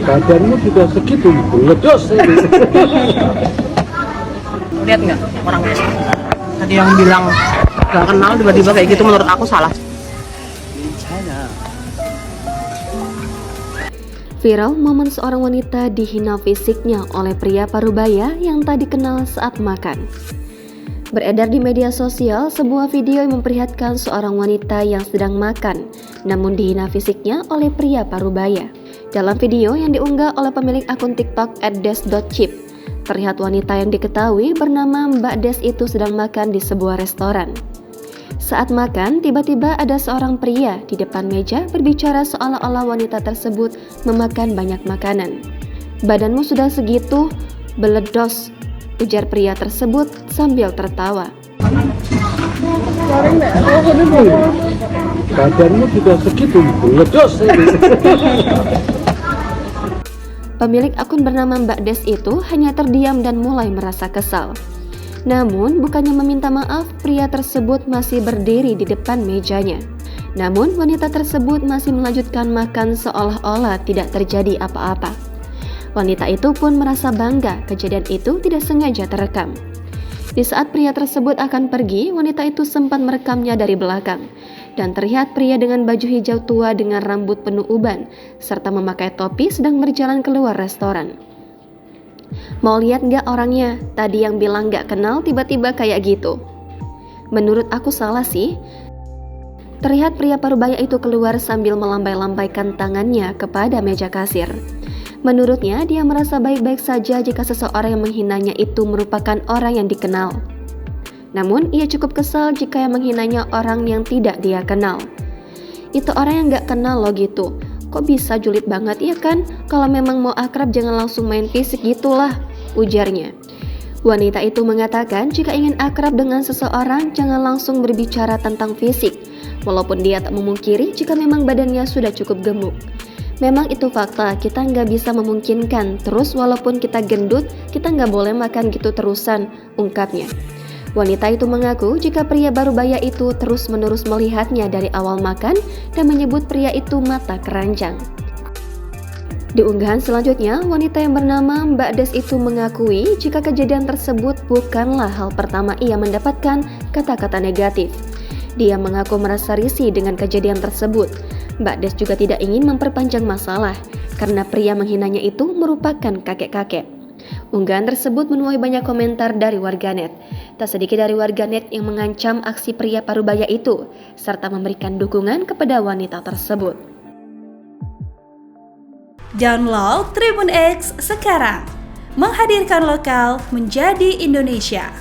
Badanmu juga segitu, ledos ini. Lihat nggak orangnya? Tadi yang bilang gak kenal tiba-tiba kayak gitu, menurut aku salah. Viral momen seorang wanita dihina fisiknya oleh pria parubaya yang tak dikenal saat makan. Beredar di media sosial sebuah video yang memperlihatkan seorang wanita yang sedang makan, namun dihina fisiknya oleh pria parubaya. Dalam video yang diunggah oleh pemilik akun TikTok @des.chip, terlihat wanita yang diketahui bernama Mbak Des itu sedang makan di sebuah restoran. Saat makan, tiba-tiba ada seorang pria di depan meja berbicara seolah-olah wanita tersebut memakan banyak makanan. "Badanmu sudah segitu, beledos," ujar pria tersebut sambil tertawa. Badanmu juga segitu, ledos ini. Pemilik akun bernama Mbak Des itu hanya terdiam dan mulai merasa kesal. Namun, bukannya meminta maaf, pria tersebut masih berdiri di depan mejanya. Namun, wanita tersebut masih melanjutkan makan seolah-olah tidak terjadi apa-apa. Wanita itu pun merasa bangga kejadian itu tidak sengaja terekam. Di saat pria tersebut akan pergi, wanita itu sempat merekamnya dari belakang. Dan terlihat pria dengan baju hijau tua dengan rambut penuh uban, serta memakai topi sedang berjalan keluar restoran. Mau lihat nggak orangnya? Tadi yang bilang nggak kenal tiba-tiba kayak gitu. Menurut aku salah sih. Terlihat pria parubaya itu keluar sambil melambai-lambaikan tangannya kepada meja kasir. Menurutnya dia merasa baik-baik saja jika seseorang yang menghinanya itu merupakan orang yang dikenal. Namun ia cukup kesal jika yang menghinanya orang yang tidak dia kenal. Itu orang yang nggak kenal loh gitu. Kok bisa julid banget ya kan? Kalau memang mau akrab jangan langsung main fisik gitulah, ujarnya. Wanita itu mengatakan jika ingin akrab dengan seseorang jangan langsung berbicara tentang fisik, walaupun dia tak memungkiri jika memang badannya sudah cukup gemuk. Memang itu fakta, kita nggak bisa memungkinkan, terus walaupun kita gendut, kita nggak boleh makan gitu terusan, ungkapnya. Wanita itu mengaku jika pria parubaya itu terus-menerus melihatnya dari awal makan dan menyebut pria itu mata keranjang. Di unggahan selanjutnya, wanita yang bernama Mbak Des itu mengakui jika kejadian tersebut bukanlah hal pertama ia mendapatkan kata-kata negatif. Dia mengaku merasa risih dengan kejadian tersebut. Mbak Des juga tidak ingin memperpanjang masalah karena pria menghinanya itu merupakan kakek-kakek. Unggahan tersebut menuai banyak komentar dari warganet. Tak sedikit dari warganet yang mengancam aksi pria parubaya itu, serta memberikan dukungan kepada wanita tersebut. Download Tribun X sekarang, menghadirkan lokal menjadi Indonesia.